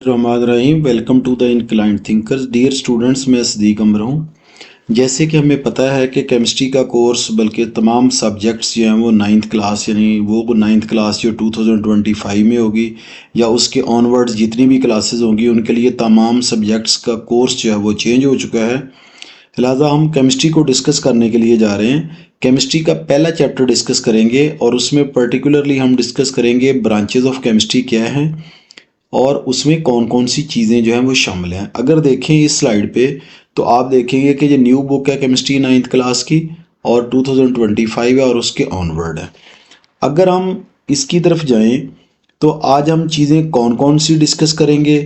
Rahim welcome to the inclined thinkers dear students. मैं सदीक अमर हूँ। जैसे कि हमें पता है कि केमिस्ट्री का कोर्स बल्कि तमाम सब्जेक्ट्स जो हैं वो नाइन्थ क्लास यानी वो नाइन्थ क्लास जो 2025 में होगी या उसके ऑनवर्ड्स जितनी भी क्लासेस होंगी उनके लिए तमाम सब्जेक्ट्स का कोर्स जो है वो चेंज हो चुका है। लिहाजा हम केमिस्ट्री को डिस्कस करने के लिए जा रहे हैं। केमिस्ट्री का पहला चैप्टर डिस्कस करेंगे और उसमें पर्टिकुलरली हम डिस्कस करेंगे ब्रांचेज ऑफ केमिस्ट्री क्या है और उसमें कौन कौन सी चीज़ें जो हैं वो शामिल हैं। अगर देखें इस स्लाइड पे तो आप देखेंगे कि ये न्यू बुक है केमिस्ट्री नाइन्थ क्लास की और 2025 है और उसके ऑनवर्ड है। अगर हम इसकी तरफ जाएं तो आज हम चीज़ें कौन कौन सी डिस्कस करेंगे।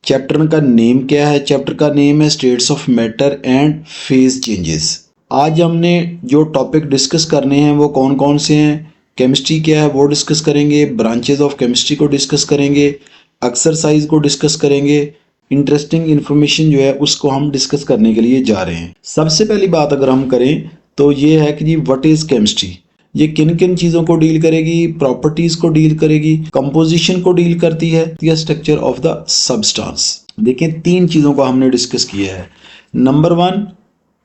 चैप्टर का नेम क्या है? चैप्टर का नेम है states of matter and phase changes. आज हमने जो टॉपिक डिस्कस करने हैं वो कौन कौन से हैं, केमिस्ट्री क्या है वो डिस्कस करेंगे, ब्रांचेज ऑफ केमिस्ट्री को डिस्कस करेंगे, एक्सरसाइज को डिस्कस करेंगे, इंटरेस्टिंग इन्फॉर्मेशन जो है उसको हम डिस्कस करने के लिए जा रहे हैं। सबसे पहली बात अगर हम करें तो ये है कि जी व्हाट इज़ केमिस्ट्री। ये किन किन चीज़ों को डील करेगी? प्रॉपर्टीज़ को डील करेगी, कंपोजिशन को डील करती है या स्ट्रक्चर ऑफ द सब्सटेंस। देखें तीन चीज़ों को हमने डिस्कस किया है। Number one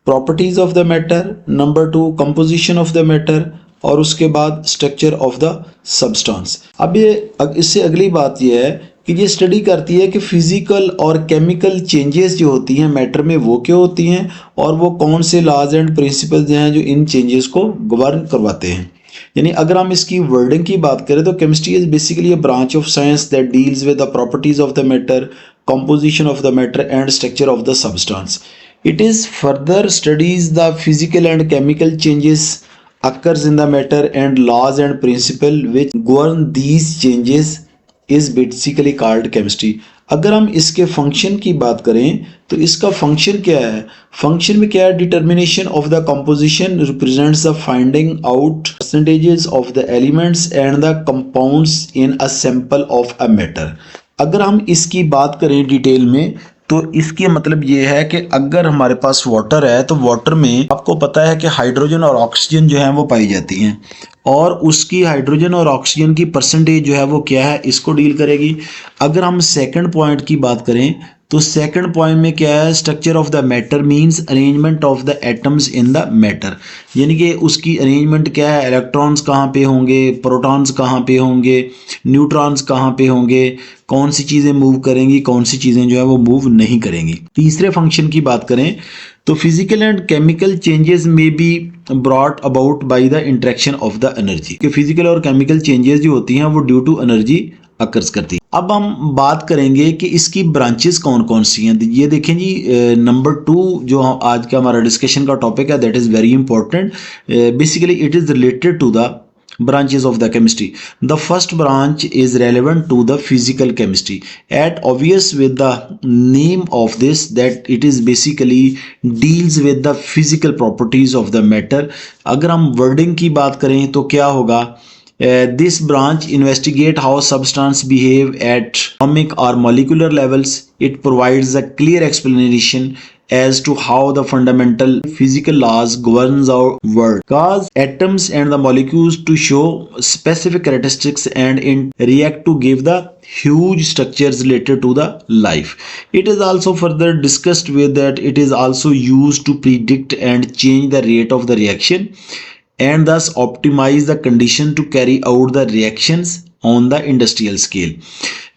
properties of the matter, number two composition of the matter और उसके बाद स्ट्रक्चर ऑफ द सब्सटेंस। अब ये इससे अगली बात यह है कि ये स्टडी करती है कि फिजिकल और केमिकल चेंजेस जो होती हैं मैटर में वो क्या होती हैं और वो कौन से लॉज एंड प्रिंसिपल्स हैं जो इन चेंजेस को गवर्न करवाते हैं। यानी अगर हम इसकी वर्डिंग की बात करें तो chemistry is basically a branch of science that deals with the properties of the matter, composition of the matter and structure of the substance. It is further studies the physical and chemical changes occurs in the matter and laws and principle which govern these changes is basically called chemistry. अगर हम इसके function की बात करें तो इसका function क्या है? फंक्शन में क्या है? Determination of the composition represents the finding out percentages of the elements and the compounds in a sample of a matter. अगर हम इसकी बात करें डिटेल में तो इसके मतलब ये है कि अगर हमारे पास वाटर है तो वाटर में आपको पता है कि हाइड्रोजन और ऑक्सीजन जो है वो पाई जाती हैं और उसकी हाइड्रोजन और ऑक्सीजन की परसेंटेज जो है वो क्या है इसको डील करेगी। अगर हम सेकंड पॉइंट की बात करें तो सेकंड पॉइंट में क्या है? Structure of the matter means arrangement of the atoms in the matter. यानी कि उसकी अरेंजमेंट क्या है? इलेक्ट्रॉन्स कहाँ पे होंगे, प्रोटॉन्स कहाँ पे होंगे, न्यूट्रॉन्स कहाँ पे होंगे, कौन सी चीज़ें मूव करेंगी, कौन सी चीज़ें जो है वो मूव नहीं करेंगी। तीसरे फंक्शन की बात करें तो फिजिकल एंड केमिकल चेंजेस में be brought about by the interaction of the energy. कि फिजिकल और केमिकल चेंजेस जो होती हैं वो ड्यू टू एनर्जी अकर्स करती है। अब हम बात करेंगे कि इसकी ब्रांचेस कौन कौन सी हैं। ये देखें जी नंबर 2 जो आज का हमारा डिस्कशन का टॉपिक है that is very important. Basically it is related to the branches of the chemistry. The first branch is relevant to the physical chemistry. At obvious with the name of this that it is basically deals with the physical properties of the matter. अगर हम wording की बात करें तो क्या होगा? This branch investigate how substance behave at atomic or molecular levels. It provides a clear explanation as to how the fundamental physical laws governs our world. Cause atoms and the molecules to show specific characteristics and react to give the huge structures related to the life. It is also further discussed with that it is also used to predict and change the rate of the reaction and thus optimize the condition to carry out the reactions on the industrial scale.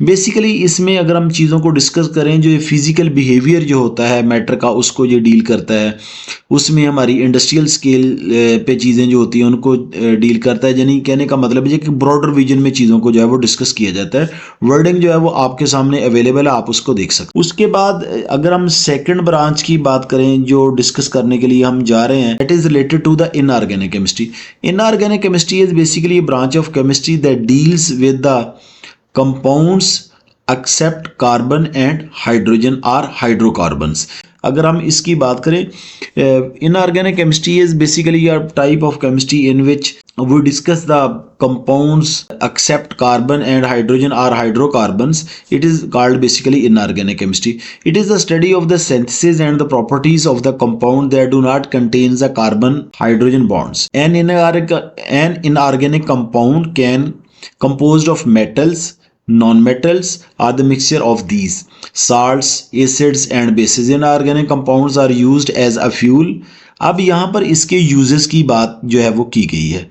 Basically इसमें अगर हम चीज़ों को discuss करें जो ये physical behaviour जो होता है मैटर का उसको ये डील करता है, उसमें हमारी इंडस्ट्रियल स्केल पे चीज़ें जो होती हैं उनको डील करता है। यानी कहने का मतलब है कि ब्रॉडर विजन में चीज़ों को जो है वो डिस्कस किया जाता है। वर्डिंग जो है वो आपके सामने अवेलेबल है, आप उसको देख सकते हैं। उसके बाद अगर हम सेकेंड ब्रांच की बात करें जो डिस्कस करने के लिए हम जा रहे हैं that is related to the inorganic chemistry. Inorganic chemistry is basically branch of chemistry that deals with the compounds except carbon and hydrogen or hydrocarbons. अगर हम इसकी बात करें inorganic chemistry is basically a type of chemistry in which we discuss the compounds except carbon and hydrogen or hydrocarbons. It is called basically inorganic chemistry. It is the study of the synthesis and the properties of the compound that do not contain the carbon hydrogen bonds. An inorganic compound can composed of metals, Non-metals are the mixture of these salts, acids and bases. Inorganic compounds are used as a fuel. अब यहाँ पर इसके uses की बात जो है वो की गई है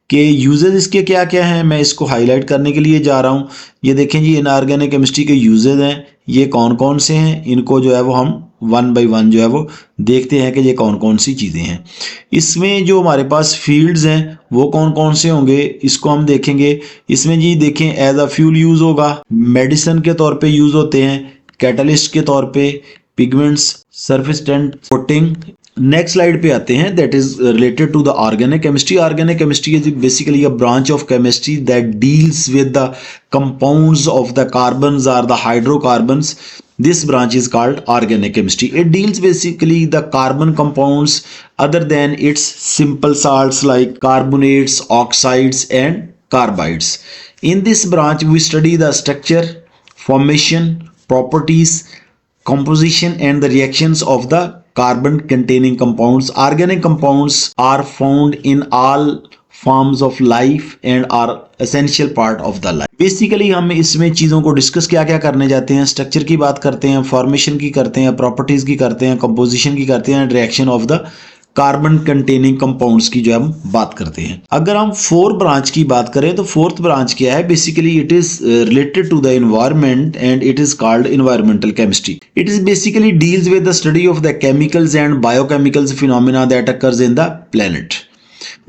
कि यूजेस इसके क्या क्या हैं, मैं इसको हाईलाइट करने के लिए जा रहा हूँ। ये देखें जी, इनऑर्गेनिक केमिस्ट्री के यूजेस हैं, ये कौन कौन से हैं, इनको जो है वो हम वन बाय वन जो है वो देखते हैं कि ये कौन कौन सी चीज़ें हैं। इसमें जो हमारे पास फील्ड्स हैं वो कौन कौन से होंगे, इसको हम देखेंगे। इसमें जी देखें, एज अ फ्यूल यूज़ होगा, मेडिसिन के तौर पे यूज़ होते हैं, कैटलिस्ट के तौर पे, pigments, surfactant, coating. Next slide पे आते हैं, that is related to the organic chemistry. Organic chemistry is basically a branch of chemistry that deals with the compounds of the carbons और the hydrocarbons. This branch is called organic chemistry. It deals basically the carbon compounds other than its simple salts like carbonates, oxides and carbides. In this branch we study the structure, formation, properties, composition and the reactions of the carbon containing compounds. Organic compounds are found in all forms of life and are essential part of the life. Basically हम इसमें चीज़ों को discuss क्या क्या करने जाते हैं, structure की बात करते हैं, फॉर्मेशन की करते हैं, प्रॉपर्टीज़ की करते हैं, कंपोजिशन की करते हैं, reaction of the carbon containing compounds की जो हम बात करते हैं। अगर हम फोर्थ ब्रांच की बात करें तो फोर्थ ब्रांच क्या है, basically it is related to the environment and it is called environmental chemistry. It is basically deals with the study of the chemicals and biochemicals phenomena that occurs in the planet.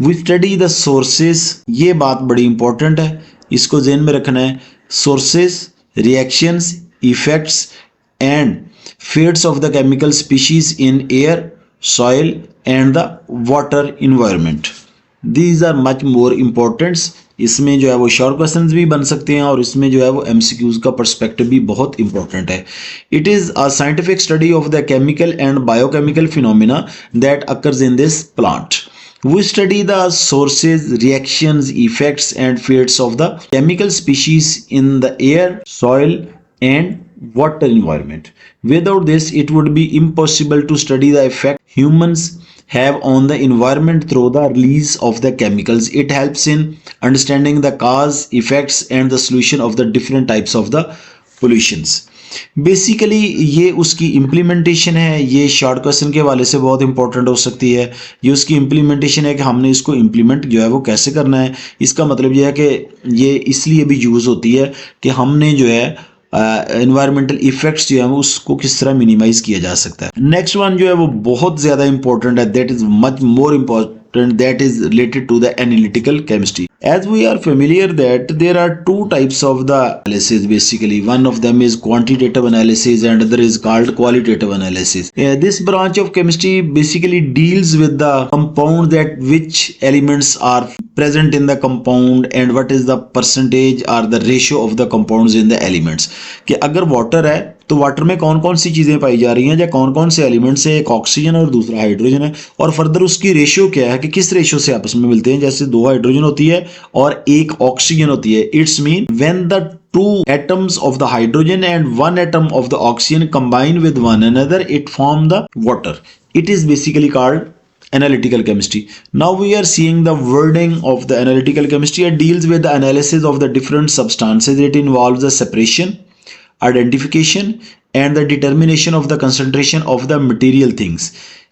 We study the sources, ये बात बड़ी important है, इसको ज़हन में रखना है. Sources, reactions, effects and fates of the chemical species in air, soil and the water environment. These are much more importants. इसमें जो है वो शॉर्ट क्वेश्चंस भी बन सकते हैं और इसमें जो है वो एमसीक्यूज का पर्सपेक्टिव भी बहुत इंपॉर्टेंट है. It is a scientific study of the chemical and biochemical phenomena that occurs in this plant. We study the sources, reactions, effects and fates of the chemical species in the air, soil and water environment. Without this, it would be impossible to study the effect humans have on the environment through the release of the chemicals. It helps in understanding the cause, effects and the solution of the different types of the pollutions. Basically ये उसकी implementation है, ये short question के वाले से बहुत important हो सकती है. ये उसकी इम्प्लीमेंटेशन है कि हमने इसको इम्प्लीमेंट जो है वो कैसे करना है. इसका मतलब ये है कि ये इसलिए भी यूज़ होती है कि हमने जो है एनवायरमेंटल इफेक्ट्स जो है उसको किस तरह मिनिमाइज किया जा सकता है. नेक्स्ट वन जो है वो बहुत ज़्यादा इंपॉर्टेंट है, that is much more important, that is related to the analytical chemistry. As we are familiar that there are two types of the analysis basically. One of them is quantitative analysis and other is called qualitative analysis. This branch of chemistry basically deals with the compound, that which elements are present in the compound and what is the percentage or the ratio of the compounds in the elements. कि अगर water है तो water में कौन कौन सी चीज़ें पाई जा रही हैं या कौन कौन से एलिमेंट्स है, एक ऑक्सीजन और दूसरा हाइड्रोजन है, और फर्दर उसकी रेशियो क्या है कि किस रेशियो से आपस में मिलते हैं. जैसे 2 हाइड्रोजन होती है और 1 ऑक्सीजन होती है. It's mean when the 2 atoms of the hydrogen and 1 atom of the oxygen combine with one another, it form the water. It is basically called analytical chemistry. Now we are seeing the wording of the analytical chemistry. It deals with the analysis of the different substances. It involves the separation, identification and the determination of the concentration of the material things.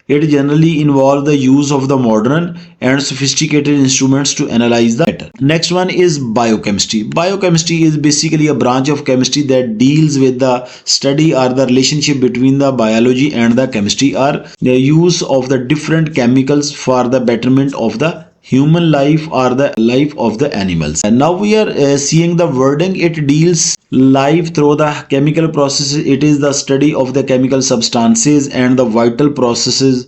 It generally involves the use of the modern and sophisticated instruments to analyze the matter. Next one is biochemistry. Biochemistry is basically a branch of chemistry that deals with the study or the relationship between the biology and the chemistry, or the use of the different chemicals for the betterment of the human life or the life of the animals. And now we are seeing the wording. It deals life through the chemical processes. It is the study of the chemical substances and the vital processes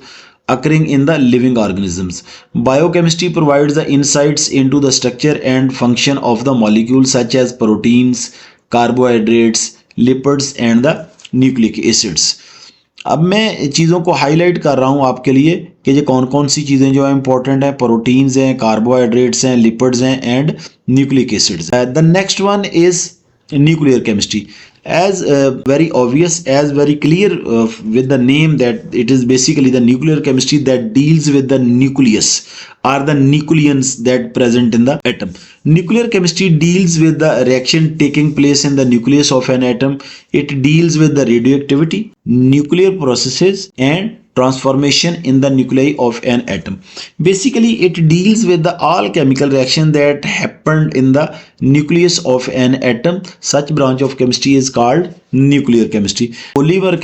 occurring in the living organisms. Biochemistry provides the insights into the structure and function of the molecules such as proteins, carbohydrates, lipids and the nucleic acids. अब मैं चीज़ों को highlight कर रहा हूँ आपके लिए कि ये कौन कौन सी चीज़ें जो है इंपॉर्टेंट हैं. प्रोटीन्स हैं, कार्बोहाइड्रेट्स हैं, लिपिड्स हैं and nucleic acids. The next one is nuclear chemistry. as very obvious, as very clear with the name that it is basically the nuclear chemistry that deals with the nucleus or the nucleons that present in the atom. Nuclear chemistry deals with the reaction taking place in the nucleus of an atom. It deals with the radioactivity, nuclear processes, and transformation in the nuclei of an atom. Basically, it deals with the all chemical reaction that happened in the nucleus of an atom. Such branch of chemistry is called nuclear chemistry. Polymer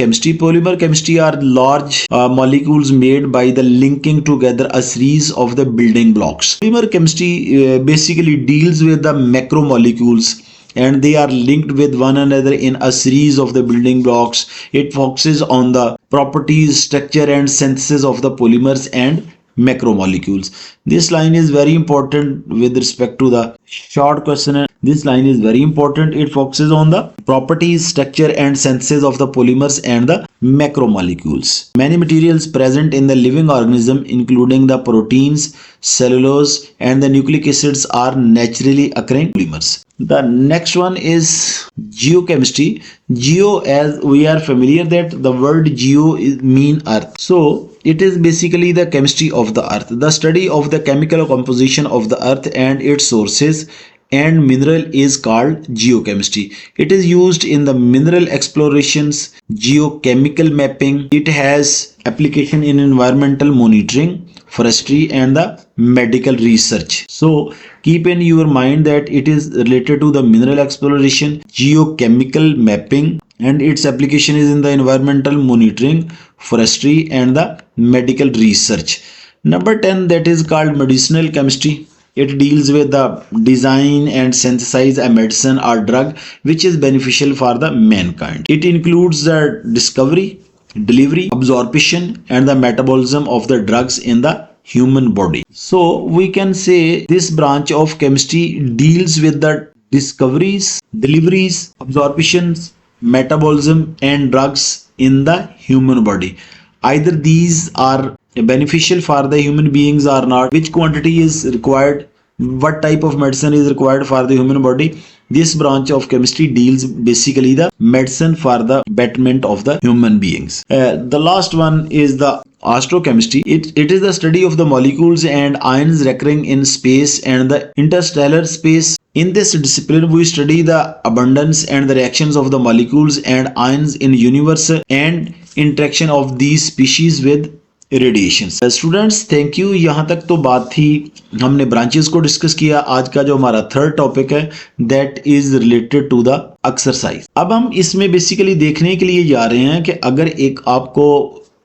chemistry are large molecules made by the linking together a series of the building blocks. Polymer chemistry basically deals with the macromolecules, and they are linked with one another in a series of the building blocks. It focuses on the properties, structure, and synthesis of the polymers and macromolecules. This line is very important with respect to the short question. This line is very important. It focuses on the properties, structure, and synthesis of the polymers and the macromolecules. Many materials present in the living organism, including the proteins, cellulose, and the nucleic acids, are naturally occurring polymers. The next one is geochemistry. Geo, as we are familiar that the word geo mean earth. So it is basically the chemistry of the earth, the study of the chemical composition of the earth and its sources and mineral is called geochemistry. It is used in the mineral explorations, geochemical mapping. It has application in environmental monitoring, forestry, and the medical research. So keep in your mind that it is related to the mineral exploration, geochemical mapping, and its application is in the environmental monitoring, forestry, and the medical research. Number 10, that is called medicinal chemistry. It deals with the design and synthesize a medicine or drug which is beneficial for the mankind. It includes the discovery, delivery, absorption, and the metabolism of the drugs in the human body. So we can say this branch of chemistry deals with the discoveries, deliveries, absorptions, metabolism, and drugs in the human body. Either these are beneficial for the human beings or not, which quantity is required, what type of medicine is required for the human body. This branch of chemistry deals basically the medicine for the betterment of the human beings. The last one is the astrochemistry. It is the study of the molecules and ions recurring in space and the interstellar space. In this discipline, we study the abundance and the reactions of the molecules and ions in universe and interaction of these species with radiation. Students thank you. यहाँ तक तो बात थी, हमने branches को discuss किया. आज का जो हमारा थर्ड टॉपिक है that is related to the exercise. अब हम इसमें बेसिकली देखने के लिए जा रहे हैं कि अगर एक आपको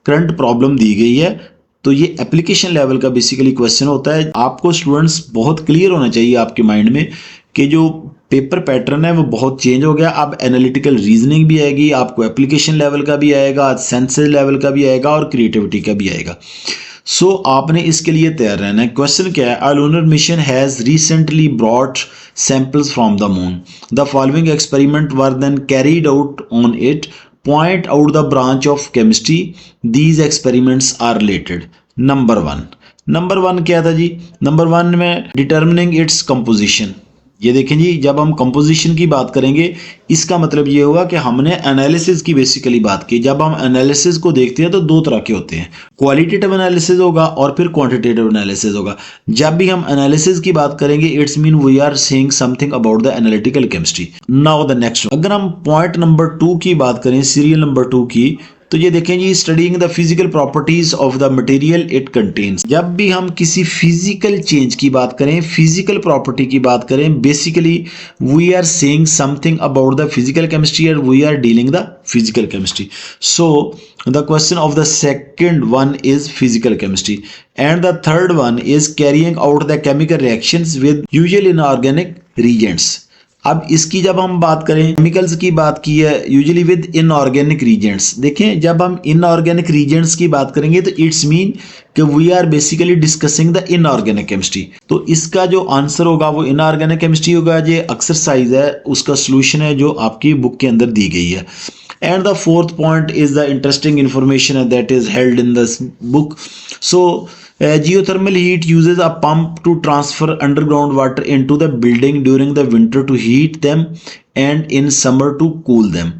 करंट प्रॉब्लम दी गई है तो ये एप्लीकेशन लेवल का बेसिकली क्वेश्चन होता है. आपको स्टूडेंट्स बहुत क्लियर होना चाहिए आपके माइंड में कि जो पेपर पैटर्न है वो बहुत चेंज हो गया. अब एनालिटिकल रीजनिंग भी आएगी, आपको एप्लीकेशन लेवल का भी आएगा, सेंसेस लेवल का भी आएगा और क्रिएटिविटी का भी आएगा. सो आपने इसके लिए तैयार रहना है. क्वेश्चन क्या है? A lunar mission has recently brought samples from the moon. The following experiment were then carried out on it. Point out the branch of chemistry these experiments are related. Number one क्या था जी? Number one में determining its composition. ये देखें जी, जब हम composition की बात करेंगे इसका मतलब ये होगा कि हमने एनालिसिस की बेसिकली बात की. जब हम एनालिसिस को देखते हैं तो दो तरह के होते हैं, क्वालिटेटिव एनालिसिस होगा और फिर क्वांटिटेटिव एनालिसिस होगा. जब भी हम एनालिसिस की बात करेंगे it's mean we are saying something about the analytical chemistry. Now the next, अगर हम पॉइंट नंबर 2 की बात करें, सीरियल नंबर 2 की, तो ये देखें जी, studying the physical properties of the material it contains. जब भी हम किसी फिजिकल चेंज की बात करें, फिजिकल प्रॉपर्टी की बात करें, basically we are saying something about the physical chemistry और we are dealing the physical chemistry. So the question of the second one is physical chemistry and the third one is carrying out the chemical reactions with usual inorganic reagents. अब इसकी जब हम बात करें, chemicals की बात की है यूजुअली विद इनऑर्गेनिक रीजेंट्स. देखें, जब हम इनऑर्गेनिक रीजेंट्स की बात करेंगे तो इट्स मीन कि we are basically discussing the inorganic chemistry. तो इसका जो आंसर होगा वो इनऑर्गेनिक केमिस्ट्री होगा. ये एक्सरसाइज है, उसका सोल्यूशन है जो आपकी बुक के अंदर दी गई है. And the fourth point is the interesting information that is held in this book. So geothermal heat uses a pump to transfer underground water into the building during the winter to heat them and in summer to cool them.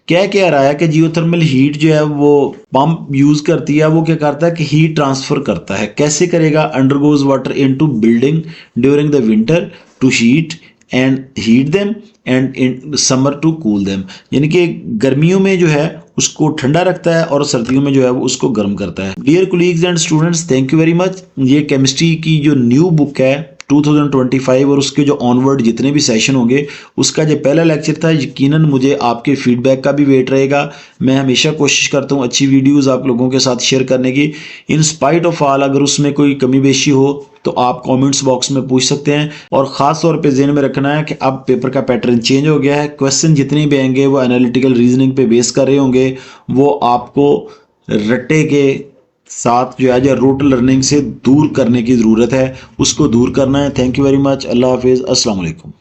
क्या कह रहा है कि geothermal heat जो है वो pump use करती है, वो क्या करता है कि हीट ट्रांसफर करता है। कैसे करेगा? Undergoes water into building during the winter to heat them and in summer to cool them. यानी कि गर्मियों में जो है उसको ठंडा रखता है और सर्दियों में जो है वो उसको गर्म करता है। Dear colleagues and students, thank you very much. ये केमिस्ट्री की जो न्यू बुक है 2025 और उसके जो ऑनवर्ड जितने भी सेशन होंगे उसका जो पहला लेक्चर था, यकीनन मुझे आपके फीडबैक का भी वेट रहेगा। मैं हमेशा कोशिश करता हूँ अच्छी वीडियोस आप लोगों के साथ शेयर करने की। इन स्पाइट ऑफ ऑल अगर उसमें कोई कमी बेशी हो तो आप कमेंट्स बॉक्स में पूछ सकते हैं। और ख़ास तौर पे ज़हन में रखना है कि अब पेपर का पैटर्न चेंज हो गया है। क्वेश्चन जितने भी आएंगे वो एनालिटिकल रीजनिंग पे बेस कर रहे होंगे। वो आपको रट्टे के साथ जो है जो रूट लर्निंग से दूर करने की ज़रूरत है, उसको दूर करना है। Thank you very much. अल्लाह हाफिज़। अस्सलाम वालेकुम।